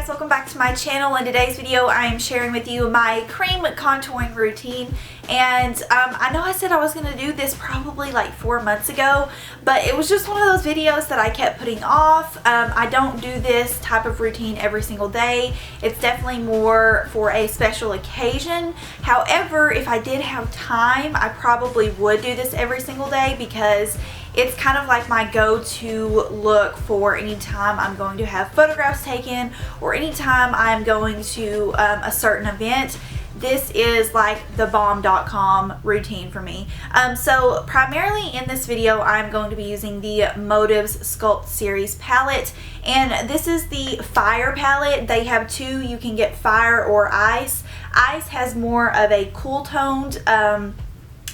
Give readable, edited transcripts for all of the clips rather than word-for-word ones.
guys, welcome back to my channel. In today's video I am sharing with you my cream contouring routine, and I know I said I was going to do this probably like 4 months ago, but it was just one of those videos that I kept putting off. I don't do this type of routine every single day. It's definitely more for a special occasion. However, if I did have time, I probably would do this every single day because it's kind of like my go-to look for anytime I'm going to have photographs taken or anytime I'm going to a certain event. This is like the bomb.com routine for me. So primarily in this video I'm going to be using the Motives Sculpt series palette, and this is the Fire palette. They have two. You can get Fire or Ice. Ice has more of a cool toned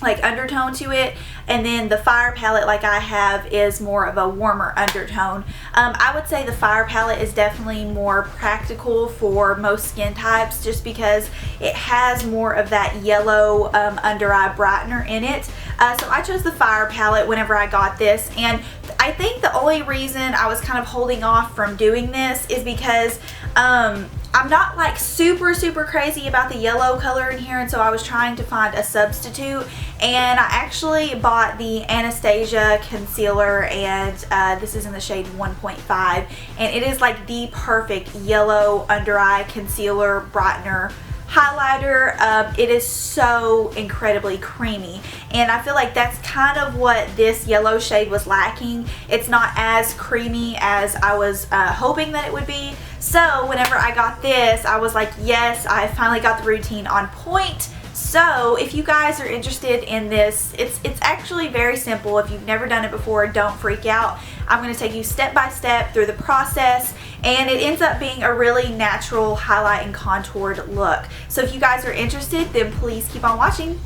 like undertone to it, and then the Fire palette like I have is more of a warmer undertone. I would say the Fire palette is definitely more practical for most skin types just because it has more of that yellow under eye brightener in it. So I chose the Fire palette whenever I got this, and I think the only reason I was kind of holding off from doing this is because I'm not like super crazy about the yellow color in here, and so I was trying to find a substitute, and I actually bought the Anastasia Concealer, and this is in the shade 1.5, and it is like the perfect yellow under eye concealer brightener highlighter. It is so incredibly creamy, and I feel like that's kind of what this yellow shade was lacking. It's not as creamy as I was hoping that it would be. So whenever I got this, I was like, yes, I finally got the routine on point. So if you guys are interested in this, it's actually very simple. If you've never done it before, don't freak out. I'm going to take you step by step through the process, and it ends up being a really natural highlight and contoured look. So if you guys are interested, then please keep on watching.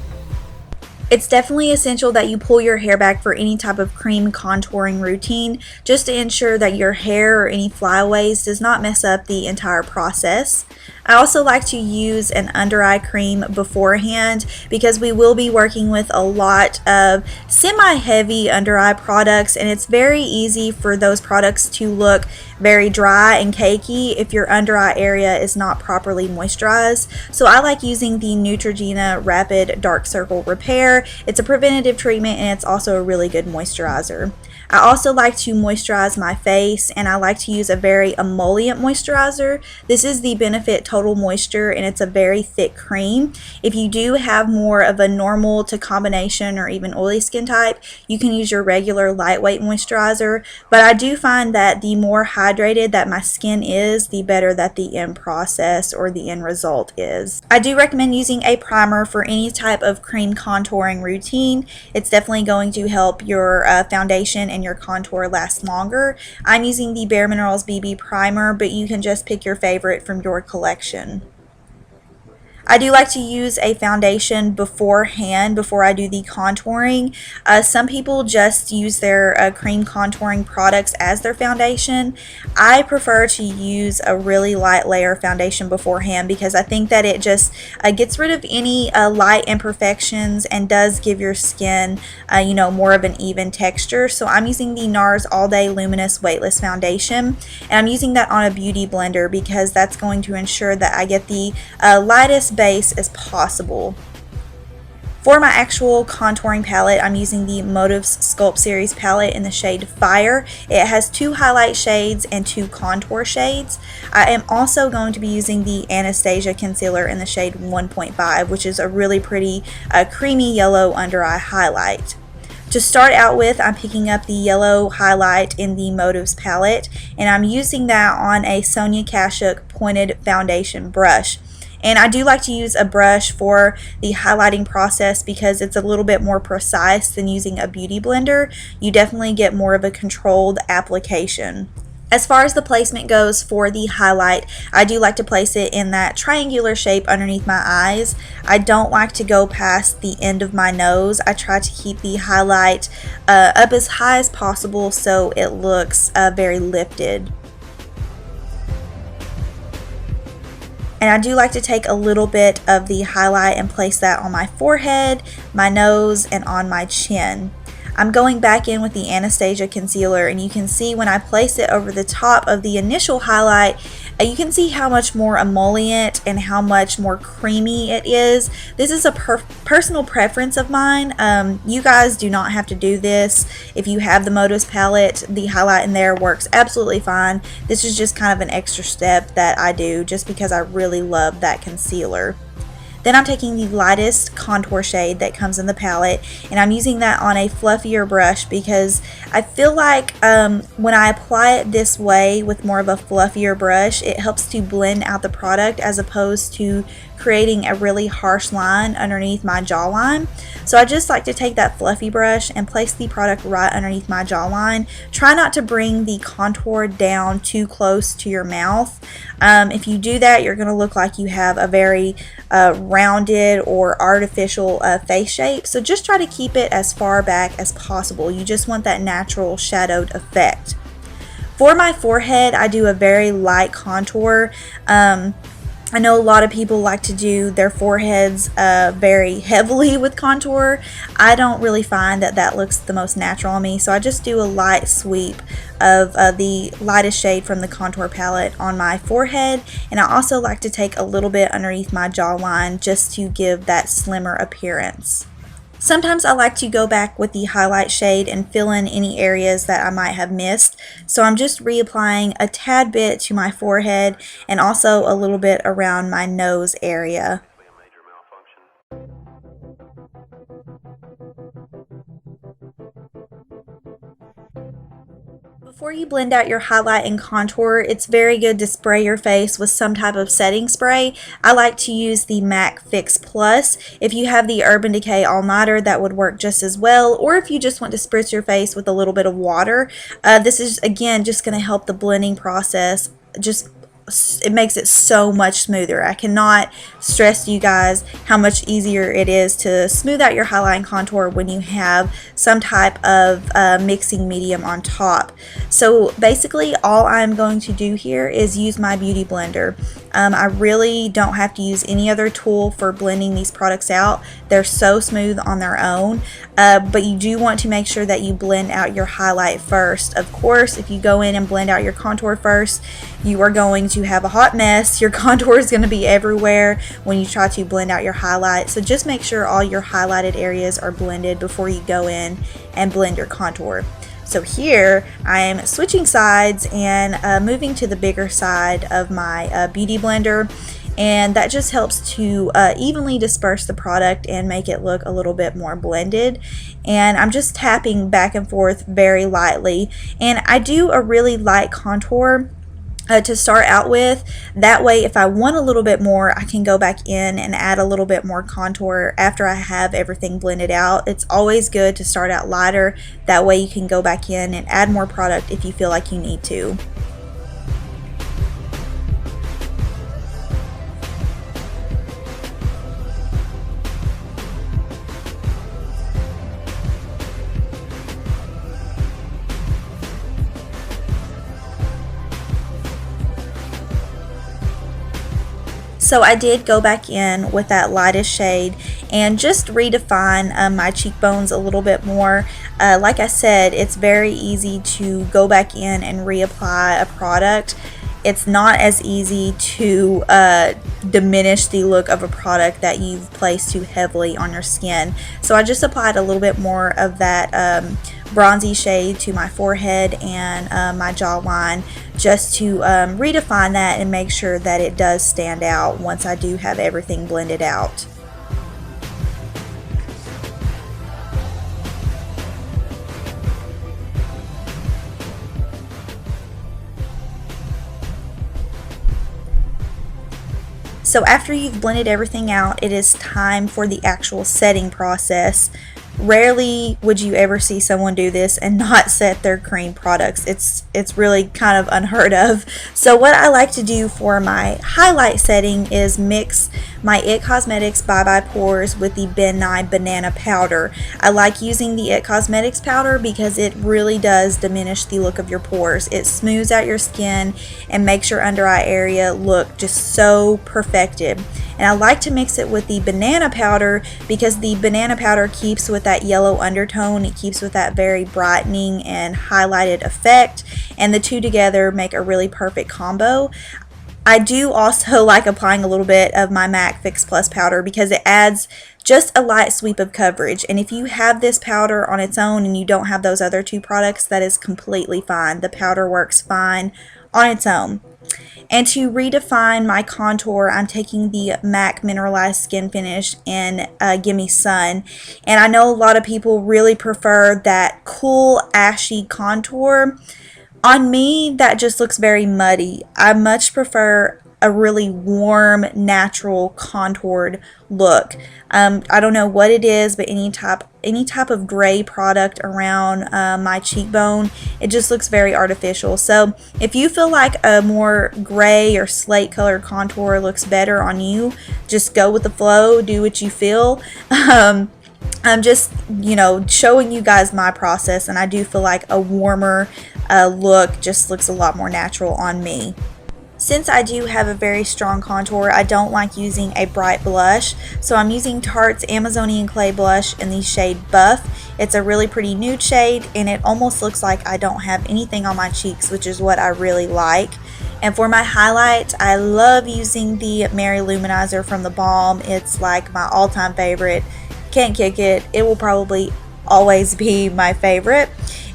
It's definitely essential that you pull your hair back for any type of cream contouring routine, just to ensure that your hair or any flyaways does not mess up the entire process. I also like to use an under eye cream beforehand because we will be working with a lot of semi-heavy under eye products, and it's very easy for those products to look very dry and cakey if your under eye area is not properly moisturized. So I like using the Neutrogena Rapid Dark Circle Repair. It's a preventative treatment, and it's also a really good moisturizer. I also like to moisturize my face, and I like to use a very emollient moisturizer. This is the Benefit Total Moisture, and it's a very thick cream. If you do have more of a normal to combination or even oily skin type, you can use your regular lightweight moisturizer, but I do find that the more hydrated that my skin is, the better that the end process or the end result is. I do recommend using a primer for any type of cream contouring routine. It's definitely going to help your foundation and your contour last longer. I'm using the Bare Minerals BB primer, but you can just pick your favorite from your collection. I do like to use a foundation beforehand before I do the contouring. Some people just use their cream contouring products as their foundation. I prefer to use a really light layer foundation beforehand because I think that it just gets rid of any light imperfections and does give your skin you know, more of an even texture. So I'm using the Nars All Day Luminous Weightless Foundation, and I'm using that on a beauty blender because that's going to ensure that I get the lightest base as possible. For my actual contouring palette, I'm using the Motives Sculpt series palette in the shade Fire. It has 2 highlight shades and 2 contour shades. I am also going to be using the Anastasia Concealer in the shade 1.5, which is a really pretty creamy yellow under eye highlight. To start out with, I'm picking up the yellow highlight in the Motives palette, and I'm using that on a Sonia Kashuk pointed foundation brush. And I do like to use a brush for the highlighting process because it's a little bit more precise than using a beauty blender. You definitely get more of a controlled application. As far as the placement goes for the highlight, I do like to place it in that triangular shape underneath my eyes. I don't like to go past the end of my nose. I try to keep the highlight up as high as possible so it looks very lifted. And I do like to take a little bit of the highlight and place that on my forehead, my nose, and on my chin. I'm going back in with the Anastasia Concealer, and you can see when I place it over the top of the initial highlight, you can see how much more emollient and how much more creamy it is. This is a personal preference of mine. You guys do not have to do this. If you have the Modos palette, the highlight in there works absolutely fine. This is just kind of an extra step that I do just because I really love that concealer. Then I'm taking the lightest contour shade that comes in the palette, and I'm using that on a fluffier brush because I feel like when I apply it this way with more of a fluffier brush, it helps to blend out the product as opposed to creating a really harsh line underneath my jawline. So I just like to take that fluffy brush and place the product right underneath my jawline. Try not to bring the contour down too close to your mouth. If you do that, you're going to look like you have a very rounded or artificial face shape. So just try to keep it as far back as possible. You just want that natural shadowed effect. For my forehead, I do a very light contour. I know a lot of people like to do their foreheads very heavily with contour. I don't really find that that looks the most natural on me, so I just do a light sweep of the lightest shade from the contour palette on my forehead, and I also like to take a little bit underneath my jawline just to give that slimmer appearance. Sometimes I like to go back with the highlight shade and fill in any areas that I might have missed. So I'm just reapplying a tad bit to my forehead and also a little bit around my nose area. Before you blend out your highlight and contour, it's very good to spray your face with some type of setting spray. I like to use the MAC Fix Plus. If you have the Urban Decay All Nighter, that would work just as well. Or if you just want to spritz your face with a little bit of water, this is again just going to help the blending process. It makes it so much smoother. I cannot stress to you guys how much easier it is to smooth out your highlight and contour when you have some type of mixing medium on top. So basically all I'm going to do here is use my beauty blender. I really don't have to use any other tool for blending these products out. They're so smooth on their own, but you do want to make sure that you blend out your highlight first. Of course, if you go in and blend out your contour first, you are going to have a hot mess. Your contour is going to be everywhere when you try to blend out your highlight. So just make sure all your highlighted areas are blended before you go in and blend your contour. So here I am switching sides and moving to the bigger side of my beauty blender, and that just helps to evenly disperse the product and make it look a little bit more blended. And I'm just tapping back and forth very lightly, and I do a really light contour to start out with. That way if I want a little bit more, I can go back in and add a little bit more contour after I have everything blended out. It's always good to start out lighter. That way you can go back in and add more product if you feel like you need to. So I did go back in with that lightest shade and just redefine my cheekbones a little bit more. Like I said, it's very easy to go back in and reapply a product. It's not as easy to diminish the look of a product that you've placed too heavily on your skin. So I just applied a little bit more of that bronzy shade to my forehead and my jawline, just to redefine that and make sure that it does stand out once I do have everything blended out. So after you've blended everything out, it is time for the actual setting process. Rarely would you ever see someone do this and not set their cream products. It's really kind of unheard of. So what I like to do for my highlight setting is mix my IT Cosmetics Bye Bye Pores with the Nye Banana Powder. I like using the IT Cosmetics powder because it really does diminish the look of your pores. It smooths out your skin and makes your under eye area look just so perfected. And I like to mix it with the banana powder because the banana powder keeps with that yellow undertone. It keeps with that very brightening and highlighted effect, and the two together make a really perfect combo. I do also like applying a little bit of my MAC Fix Plus powder because it adds just a light sweep of coverage. And if you have this powder on its own and you don't have those other two products, that is completely fine. The powder works fine on its own. And to redefine my contour, I'm taking the MAC Mineralize Skinfinish in Gimme Sun. And I know a lot of people really prefer that cool, ashy contour. On me, that just looks very muddy. I much prefer a really warm, natural, contoured look. I don't know what it is, but any type of gray product around my cheekbone, it just looks very artificial. So if you feel like a more gray or slate colored contour looks better on you, just go with the flow, do what you feel. I'm just, showing you guys my process, and I do feel like a warmer look just looks a lot more natural on me. Since I do have a very strong contour, I don't like using a bright blush, so I'm using Tarte's Amazonian Clay Blush in the shade Buff. It's a really pretty nude shade, and it almost looks like I don't have anything on my cheeks, which is what I really like. And for my highlight, I love using the Mary Luminizer from the Balm. It's like my all-time favorite. Can't kick it. It will probably always be my favorite.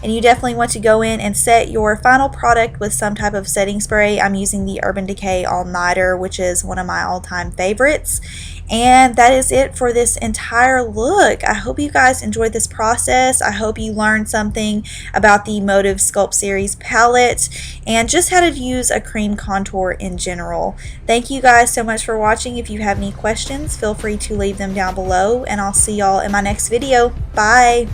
And you definitely want to go in and set your final product with some type of setting spray. I'm using the Urban Decay All Nighter, which is one of my all-time favorites. And that is it for this entire look. I hope you guys enjoyed this process. I hope you learned something about the Motive Sculpt Series palette and just how to use a cream contour in general. Thank you guys so much for watching. If you have any questions, feel free to leave them down below, and I'll see y'all in my next video. Bye!